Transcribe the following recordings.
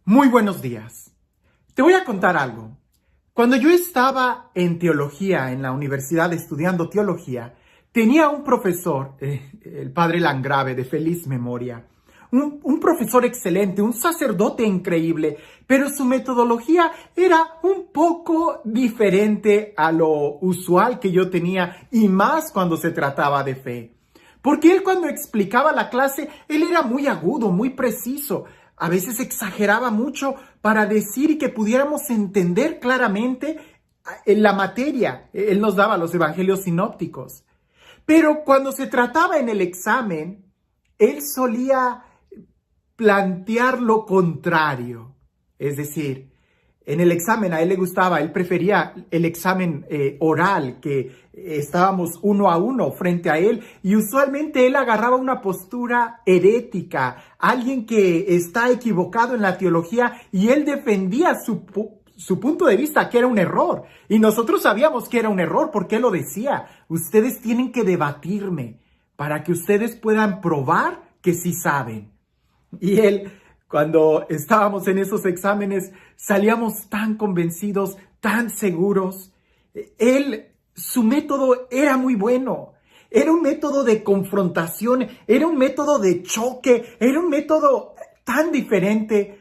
Muy buenos días. Te voy a contar algo. Cuando yo estaba en teología, en la universidad estudiando teología, tenía un profesor, el padre Landgrave, de feliz memoria. Un profesor excelente, un sacerdote increíble, pero su metodología era un poco diferente a lo usual que yo tenía, y más cuando se trataba de fe. Porque él, cuando explicaba la clase, él era muy agudo, muy preciso. A veces exageraba mucho para decir y que pudiéramos entender claramente en la materia. Él nos daba los evangelios sinópticos. Pero cuando se trataba en el examen, él solía plantear lo contrario. Es decir, en el examen a él le gustaba, él prefería el examen oral, que estábamos uno a uno frente a él, y usualmente él agarraba una postura herética, alguien que está equivocado en la teología, y él defendía su punto de vista, que era un error. Y nosotros sabíamos que era un error porque él lo decía: ustedes tienen que debatirme para que ustedes puedan probar que sí saben. Y él, cuando estábamos en esos exámenes, salíamos tan convencidos, tan seguros. Su método era muy bueno. Era un método de confrontación, era un método de choque, era un método tan diferente,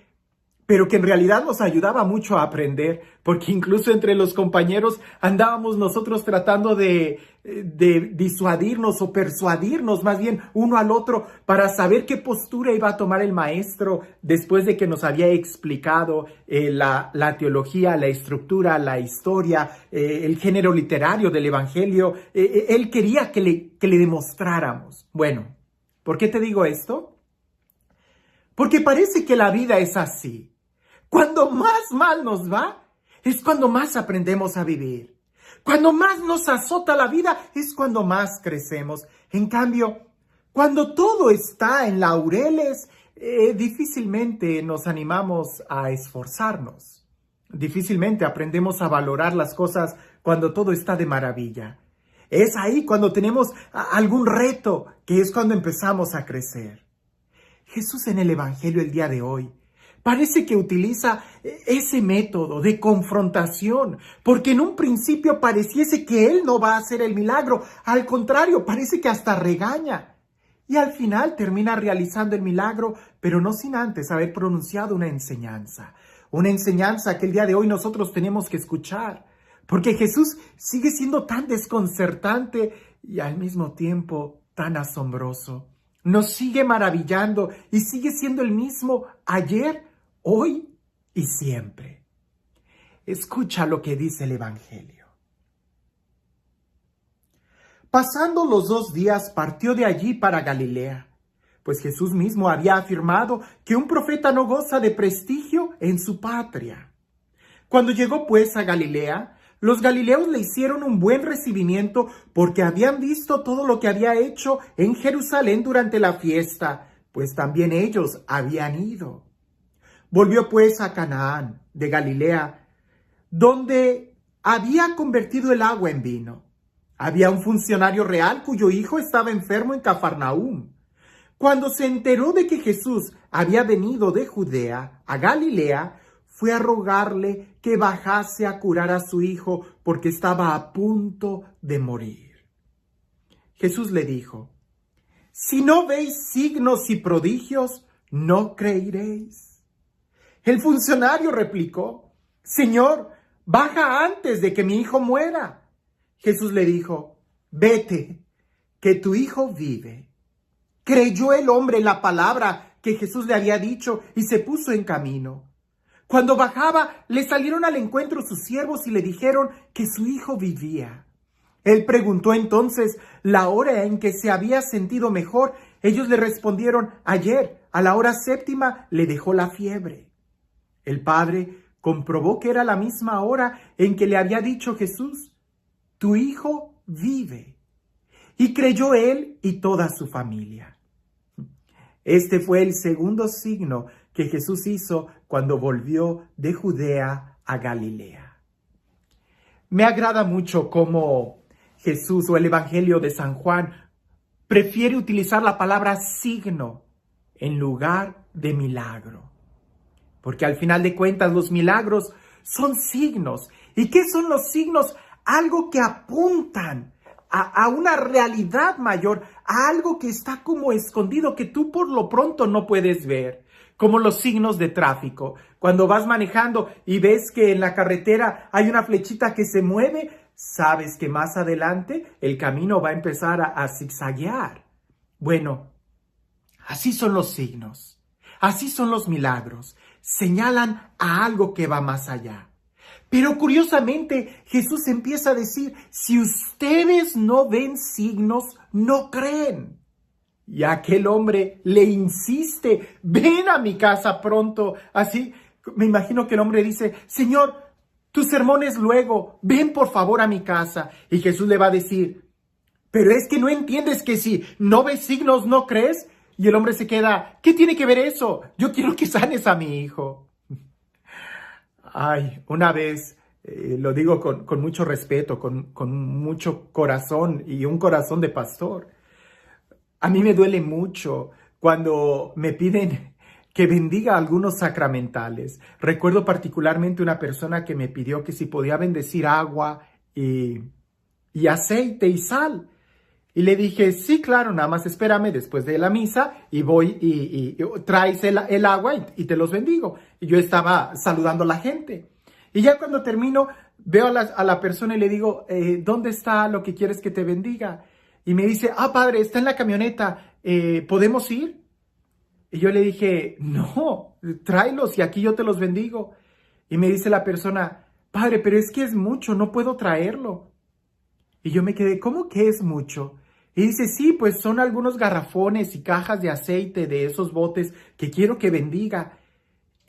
pero que en realidad nos ayudaba mucho a aprender, porque incluso entre los compañeros andábamos nosotros tratando de disuadirnos o persuadirnos más bien uno al otro para saber qué postura iba a tomar el maestro después de que nos había explicado la teología, la estructura, la historia, el género literario del evangelio. Él quería que le demostráramos. Bueno, ¿por qué te digo esto? Porque parece que la vida es así. Cuando más mal nos va, es cuando más aprendemos a vivir. Cuando más nos azota la vida, es cuando más crecemos. En cambio, cuando todo está en laureles, difícilmente nos animamos a esforzarnos. Difícilmente aprendemos a valorar las cosas cuando todo está de maravilla. Es ahí cuando tenemos algún reto, que es cuando empezamos a crecer. Jesús en el Evangelio el día de hoy parece que utiliza ese método de confrontación, porque en un principio pareciese que él no va a hacer el milagro. Al contrario, parece que hasta regaña. Y al final termina realizando el milagro, pero no sin antes haber pronunciado una enseñanza. Una enseñanza que el día de hoy nosotros tenemos que escuchar, porque Jesús sigue siendo tan desconcertante y al mismo tiempo tan asombroso. Nos sigue maravillando y sigue siendo el mismo ayer, hoy y siempre. Escucha lo que dice el Evangelio. Pasando los 2 días, partió de allí para Galilea, pues Jesús mismo había afirmado que un profeta no goza de prestigio en su patria. Cuando llegó pues a Galilea, los galileos le hicieron un buen recibimiento porque habían visto todo lo que había hecho en Jerusalén durante la fiesta, pues también ellos habían ido. Volvió pues a Canaán de Galilea, donde había convertido el agua en vino. Había un funcionario real cuyo hijo estaba enfermo en Cafarnaúm. Cuando se enteró de que Jesús había venido de Judea a Galilea, fue a rogarle que bajase a curar a su hijo porque estaba a punto de morir. Jesús le dijo: si no veis signos y prodigios, no creeréis. El funcionario replicó: Señor, baja antes de que mi hijo muera. Jesús le dijo: vete, que tu hijo vive. Creyó el hombre en la palabra que Jesús le había dicho y se puso en camino. Cuando bajaba, le salieron al encuentro sus siervos y le dijeron que su hijo vivía. Él preguntó entonces la hora en que se había sentido mejor. Ellos le respondieron: ayer, a la hora 7ª, le dejó la fiebre. El padre comprobó que era la misma hora en que le había dicho Jesús: tu hijo vive. Y creyó él y toda su familia. Este fue el segundo signo que Jesús hizo cuando volvió de Judea a Galilea. Me agrada mucho cómo Jesús, o el Evangelio de San Juan, prefiere utilizar la palabra signo en lugar de milagro. Porque al final de cuentas los milagros son signos. ¿Y qué son los signos? Algo que apuntan a una realidad mayor, a algo que está como escondido, que tú por lo pronto no puedes ver. Como los signos de tráfico. Cuando vas manejando y ves que en la carretera hay una flechita que se mueve, sabes que más adelante el camino va a empezar a zigzaguear. Bueno, así son los signos. Así son los milagros. Señalan a algo que va más allá. Pero curiosamente Jesús empieza a decir, si ustedes no ven signos, no creen. Y aquel hombre le insiste, ven a mi casa pronto. Así, me imagino que el hombre dice, Señor, tus sermones luego, ven por favor a mi casa. Y Jesús le va a decir, pero es que no entiendes que si no ves signos, ¿no crees? Y el hombre se queda, ¿qué tiene que ver eso? Yo quiero que sanes a mi hijo. Ay, una vez, lo digo con mucho respeto, con mucho corazón y un corazón de pastor. A mí me duele mucho cuando me piden que bendiga algunos sacramentales. Recuerdo particularmente una persona que me pidió que si podía bendecir agua y aceite y sal. Y le dije, sí, claro, nada más espérame después de la misa y voy y traes el agua y te los bendigo. Y yo estaba saludando a la gente. Y ya cuando termino, veo a la persona y le digo, ¿dónde está lo que quieres que te bendiga? Y me dice, padre, está en la camioneta, ¿podemos ir? Y yo le dije, no, tráelos y aquí yo te los bendigo. Y me dice la persona, padre, pero es que es mucho, no puedo traerlo. Y yo me quedé, ¿cómo que es mucho? Y dice, sí, pues son algunos garrafones y cajas de aceite de esos botes que quiero que bendiga.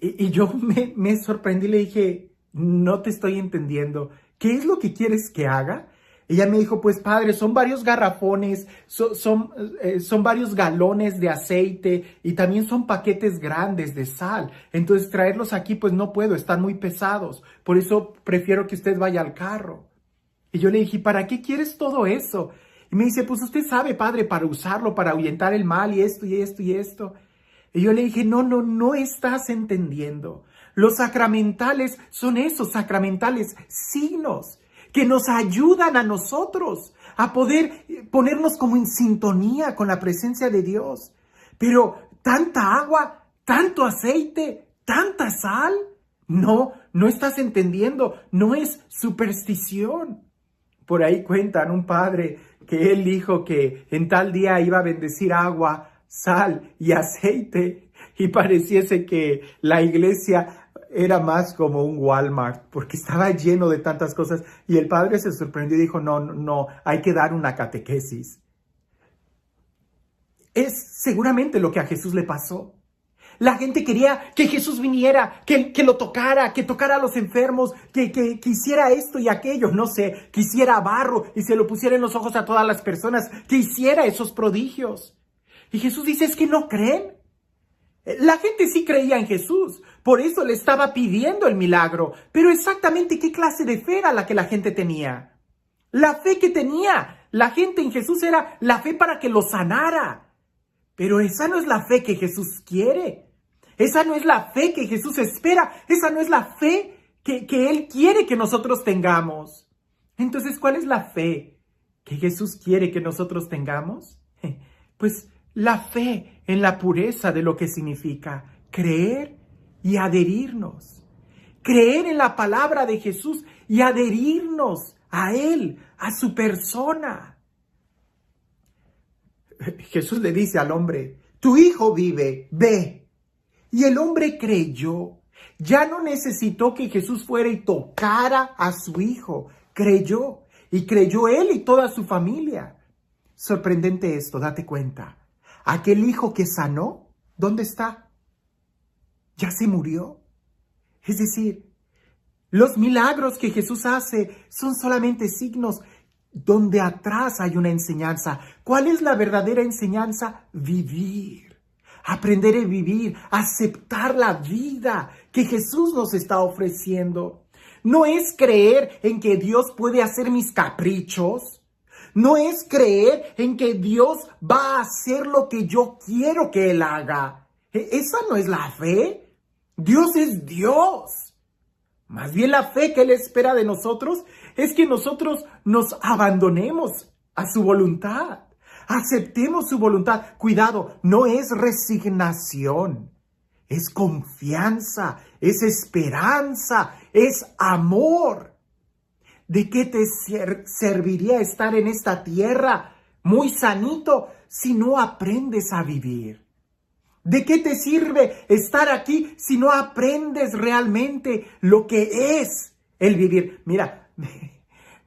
Y yo me sorprendí y le dije, no te estoy entendiendo, ¿qué es lo que quieres que haga? Ella me dijo, pues padre, son varios garrafones, son varios galones de aceite y también son paquetes grandes de sal. Entonces traerlos aquí pues no puedo, están muy pesados. Por eso prefiero que usted vaya al carro. Y yo le dije, ¿para qué quieres todo eso? Y me dice, pues usted sabe, padre, para usarlo, para ahuyentar el mal y esto y esto y esto. Y yo le dije, no estás entendiendo. Los sacramentales son esos sacramentales signos que nos ayudan a nosotros a poder ponernos como en sintonía con la presencia de Dios. Pero tanta agua, tanto aceite, tanta sal, no estás entendiendo, no es superstición. Por ahí cuentan un padre que él dijo que en tal día iba a bendecir agua, sal y aceite y pareciese que la iglesia era más como un Walmart, porque estaba lleno de tantas cosas. Y el padre se sorprendió y dijo, no, hay que dar una catequesis. Es seguramente lo que a Jesús le pasó. La gente quería que Jesús viniera, que lo tocara, que tocara a los enfermos, que hiciera esto y aquello, no sé, que hiciera barro y se lo pusiera en los ojos a todas las personas, que hiciera esos prodigios. Y Jesús dice, ¿es que no creen? La gente sí creía en Jesús, por eso le estaba pidiendo el milagro. Pero exactamente qué clase de fe era la que la gente tenía. La fe que tenía la gente en Jesús era la fe para que lo sanara. Pero esa no es la fe que Jesús quiere. Esa no es la fe que Jesús espera. Esa no es la fe que Él quiere que nosotros tengamos. Entonces, ¿cuál es la fe que Jesús quiere que nosotros tengamos? Pues la fe en la pureza de lo que significa creer y adherirnos. Creer en la palabra de Jesús y adherirnos a Él, a su persona. Jesús le dice al hombre, tu hijo vive, ve. Y el hombre creyó. Ya no necesitó que Jesús fuera y tocara a su hijo. Creyó. Y creyó él y toda su familia. Sorprendente esto, date cuenta. Aquel hijo que sanó, ¿dónde está? Ya se murió. Es decir, los milagros que Jesús hace son solamente signos donde atrás hay una enseñanza. ¿Cuál es la verdadera enseñanza? Vivir. Aprender a vivir, aceptar la vida que Jesús nos está ofreciendo. No es creer en que Dios puede hacer mis caprichos. No es creer en que Dios va a hacer lo que yo quiero que Él haga. Esa no es la fe. Dios es Dios. Más bien la fe que Él espera de nosotros es que nosotros nos abandonemos a su voluntad. Aceptemos su voluntad. Cuidado, no es resignación. Es confianza, es esperanza, es amor. ¿De qué te serviría estar en esta tierra muy sanito si no aprendes a vivir? ¿De qué te sirve estar aquí si no aprendes realmente lo que es el vivir? Mira,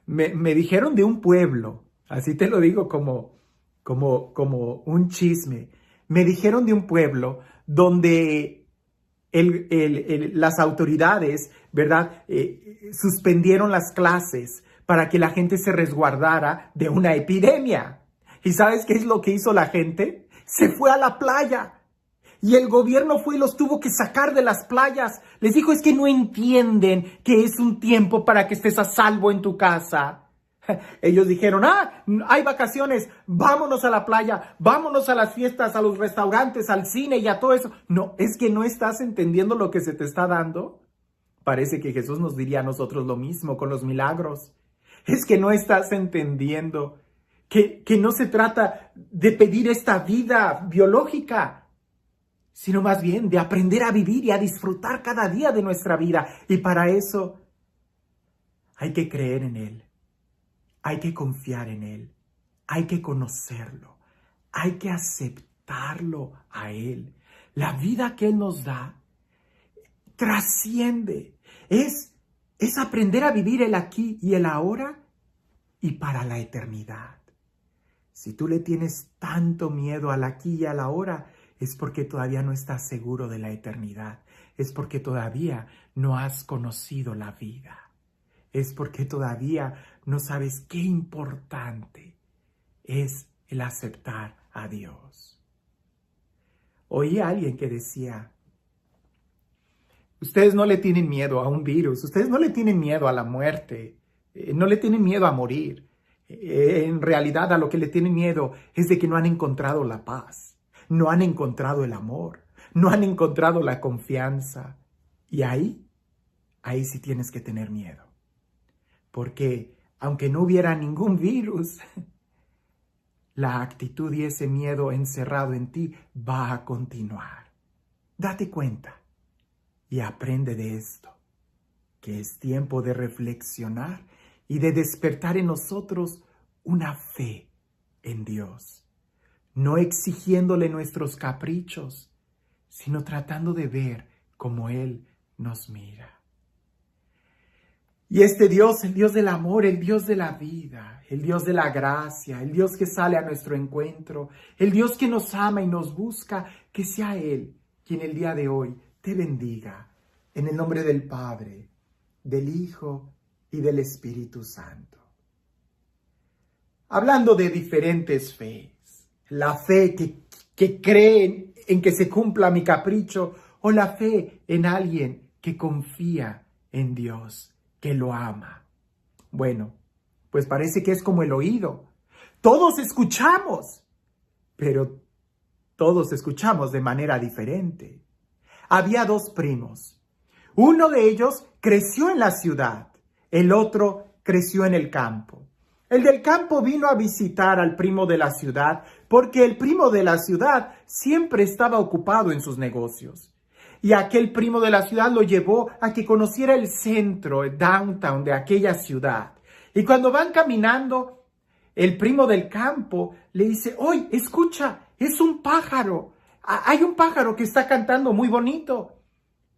me dijeron de un pueblo, así te lo digo como un chisme. Me dijeron de un pueblo donde las autoridades, ¿verdad? Suspendieron las clases para que la gente se resguardara de una epidemia. ¿Y sabes qué es lo que hizo la gente? Se fue a la playa. Y el gobierno fue y los tuvo que sacar de las playas. Les dijo, es que no entienden que es un tiempo para que estés a salvo en tu casa. Ellos dijeron, hay vacaciones, vámonos a la playa, vámonos a las fiestas, a los restaurantes, al cine y a todo eso. No, es que no estás entendiendo lo que se te está dando. Parece que Jesús nos diría a nosotros lo mismo con los milagros. Es que no estás entendiendo que no se trata de pedir esta vida biológica, sino más bien de aprender a vivir y a disfrutar cada día de nuestra vida. Y para eso hay que creer en Él, hay que confiar en Él, hay que conocerlo, hay que aceptarlo a Él. La vida que Él nos da trasciende, es aprender a vivir el aquí y el ahora y para la eternidad. Si tú le tienes tanto miedo al aquí y al ahora, es porque todavía no estás seguro de la eternidad. Es porque todavía no has conocido la vida. Es porque todavía no sabes qué importante es el aceptar a Dios. Oí a alguien que decía, ustedes no le tienen miedo a un virus, ustedes no le tienen miedo a la muerte, no le tienen miedo a morir. En realidad a lo que le tienen miedo es de que no han encontrado la paz. No han encontrado el amor, no han encontrado la confianza. Y ahí sí tienes que tener miedo. Porque aunque no hubiera ningún virus, la actitud y ese miedo encerrado en ti va a continuar. Date cuenta y aprende de esto, que es tiempo de reflexionar y de despertar en nosotros una fe en Dios. No exigiéndole nuestros caprichos, sino tratando de ver cómo Él nos mira. Y este Dios, el Dios del amor, el Dios de la vida, el Dios de la gracia, el Dios que sale a nuestro encuentro, el Dios que nos ama y nos busca, que sea Él quien el día de hoy te bendiga. En el nombre del Padre, del Hijo y del Espíritu Santo. Hablando de diferentes fe. La fe que cree en que se cumpla mi capricho, o la fe en alguien que confía en Dios, que lo ama. Bueno, pues parece que es como el oído. Todos escuchamos, pero todos escuchamos de manera diferente. Había dos primos. Uno de ellos creció en la ciudad, el otro creció en el campo. El del campo vino a visitar al primo de la ciudad porque el primo de la ciudad siempre estaba ocupado en sus negocios. Y aquel primo de la ciudad lo llevó a que conociera el centro, el downtown de aquella ciudad. Y cuando van caminando, el primo del campo le dice, ¡oye, escucha! Es un pájaro. Hay un pájaro que está cantando muy bonito.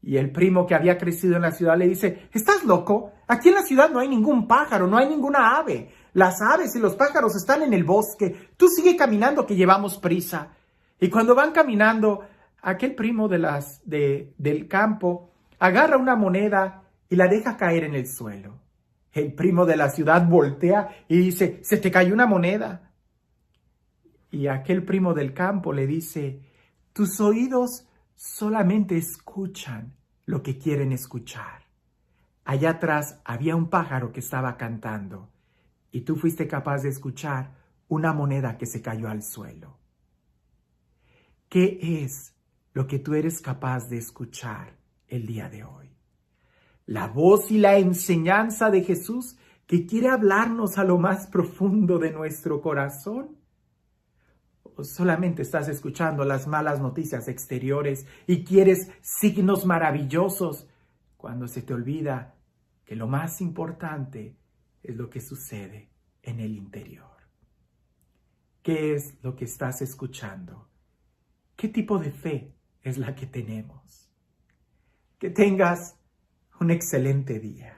Y el primo que había crecido en la ciudad le dice, ¿estás loco? Aquí en la ciudad no hay ningún pájaro, no hay ninguna ave. Las aves y los pájaros están en el bosque. Tú sigue caminando que llevamos prisa. Y cuando van caminando, aquel primo del campo agarra una moneda y la deja caer en el suelo. El primo de la ciudad voltea y dice, ¿se te cayó una moneda? Y aquel primo del campo le dice, tus oídos solamente escuchan lo que quieren escuchar. Allá atrás había un pájaro que estaba cantando y tú fuiste capaz de escuchar una moneda que se cayó al suelo. ¿Qué es lo que tú eres capaz de escuchar el día de hoy? La voz y la enseñanza de Jesús que quiere hablarnos a lo más profundo de nuestro corazón. ¿O solamente estás escuchando las malas noticias exteriores y quieres signos maravillosos cuando se te olvida que lo más importante es lo que sucede en el interior? ¿Qué es lo que estás escuchando? ¿Qué tipo de fe es la que tenemos? Que tengas un excelente día.